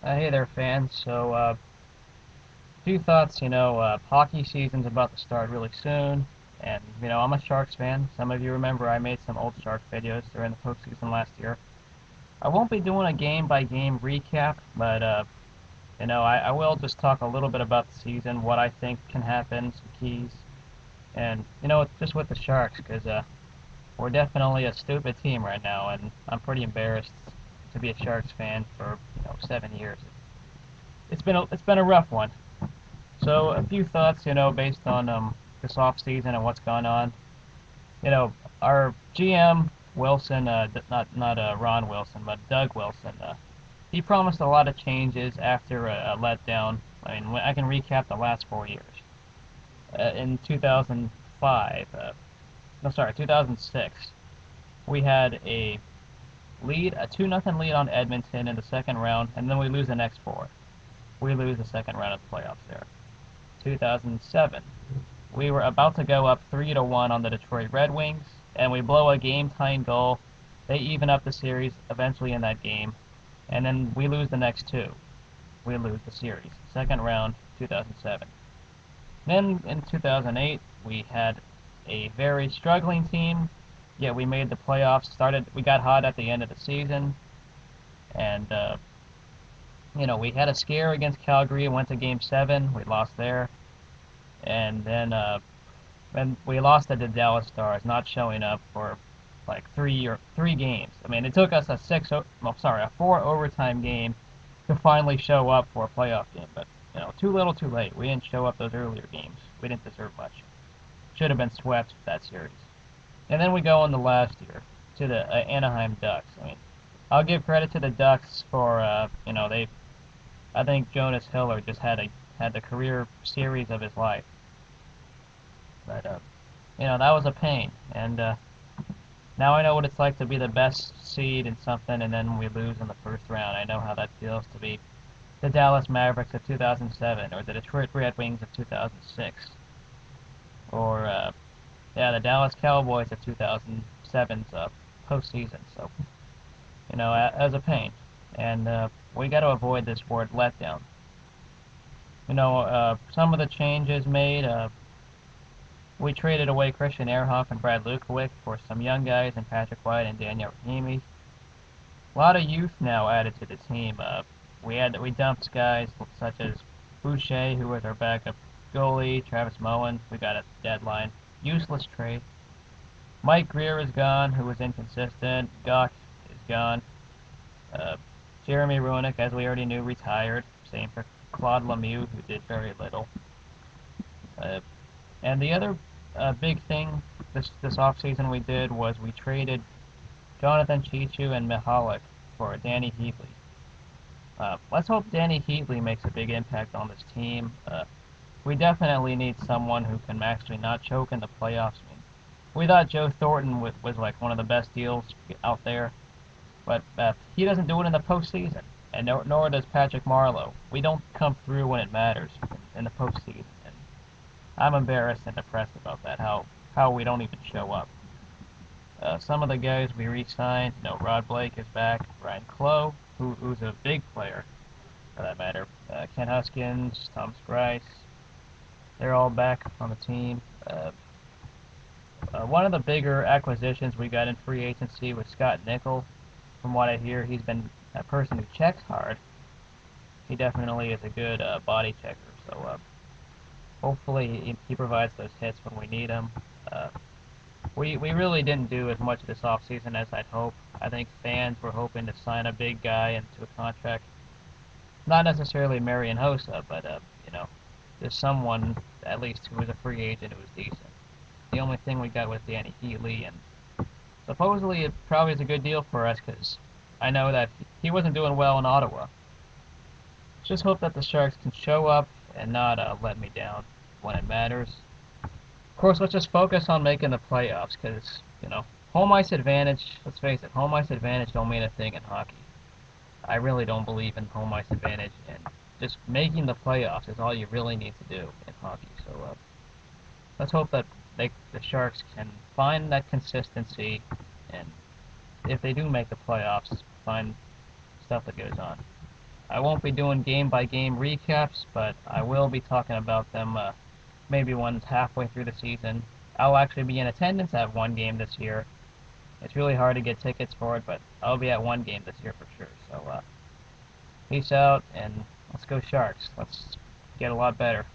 Hey there, fans. Few thoughts. Hockey season's about to start really soon, and I'm a Sharks fan. Some of you remember I made some old Shark videos during the postseason last year. I won't be doing a game-by-game recap, but I will just talk a little bit about the season, what I think can happen, some keys, and just with the Sharks, because we're definitely a stupid team right now, and I'm pretty embarrassed to be a Sharks fan for 7 years. It's been a rough one. So a few thoughts, based on this off season and what's gone on. Our GM Wilson, not Ron Wilson, but Doug Wilson. He promised a lot of changes after a letdown. I mean, I can recap the last 4 years. In 2005, no, sorry, 2006, we had a 2-0 lead on Edmonton in the second round, and then we lose the next four. We lose the second round of the playoffs there. 2007, we were about to go up 3-1 on the Detroit Red Wings, and we blow a game-tying goal. They even up the series eventually in that game, and then we lose the next two. We lose the series. Second round, 2007. Then in 2008, we had a very struggling team, yet we made the playoffs. We got hot at the end of the season, and we had a scare against Calgary. Went to Game 7. We lost there. And we lost to the Dallas Stars, not showing up for like three games. I mean, it took us a 4 overtime game to finally show up for a playoff game. But too little, too late. We didn't show up those earlier games. We didn't deserve much. Should have been swept that series. And then we go on the last year to the Anaheim Ducks. I mean, I'll give credit to the Ducks for I think Jonas Hiller just had the career series of his life. But that was a pain, and now I know what it's like to be the best seed in something, and then we lose in the first round. I know how that feels to be the Dallas Mavericks of 2007, or the Detroit Red Wings of 2006, or the Dallas Cowboys of 2007's postseason. So as a pain, and we got to avoid this word letdown. Some of the changes made. We traded away Christian Ehrhoff and Brad Lukovic for some young guys in Patrick White and Daniel Rahimi. A lot of youth now added to the team. We dumped guys such as Boucher, who was our backup goalie, Travis Moen, we got at the deadline. Useless trade. Mike Greer is gone, who was inconsistent. Gawk is gone. Jeremy Roenick, as we already knew, retired. Same for Claude Lemieux, who did very little. And the other big thing this offseason we did was we traded Jonathan Cheechoo and Mihalik for Danny Heatley. Let's hope Danny Heatley makes a big impact on this team. We definitely need someone who can actually not choke in the playoffs. I mean, we thought Joe Thornton was like one of the best deals out there, but he doesn't do it in the postseason, and nor does Patrick Marleau. We don't come through when it matters in the postseason. I'm embarrassed and depressed about that, how we don't even show up. Some of the guys we re-signed, Rod Blake is back, Ryan Clough, who's a big player, for that matter, Ken Huskins, Tom Grice, they're all back on the team. One of the bigger acquisitions we got in free agency was Scott Nichols. From what I hear, he's been a person who checks hard. He definitely is a good body checker, so hopefully he provides those hits when we need them. We really didn't do as much this offseason as I'd hoped. I think fans were hoping to sign a big guy into a contract. Not necessarily Marian Hossa, but just someone at least who was a free agent who was decent. The only thing we got was Danny Heatley, and supposedly it probably is a good deal for us because I know that he wasn't doing well in Ottawa. Just hope that the Sharks can show up and not let me down when it matters. Of course, let's just focus on making the playoffs because, home ice advantage, let's face it, home ice advantage don't mean a thing in hockey. I really don't believe in home ice advantage, and just making the playoffs is all you really need to do in hockey. So let's hope that the Sharks can find that consistency, and if they do make the playoffs, find stuff that goes on. I won't be doing game-by-game recaps, but I will be talking about them maybe once halfway through the season. I'll actually be in attendance at one game this year. It's really hard to get tickets for it, but I'll be at one game this year for sure. So, peace out, and let's go Sharks. Let's get a lot better.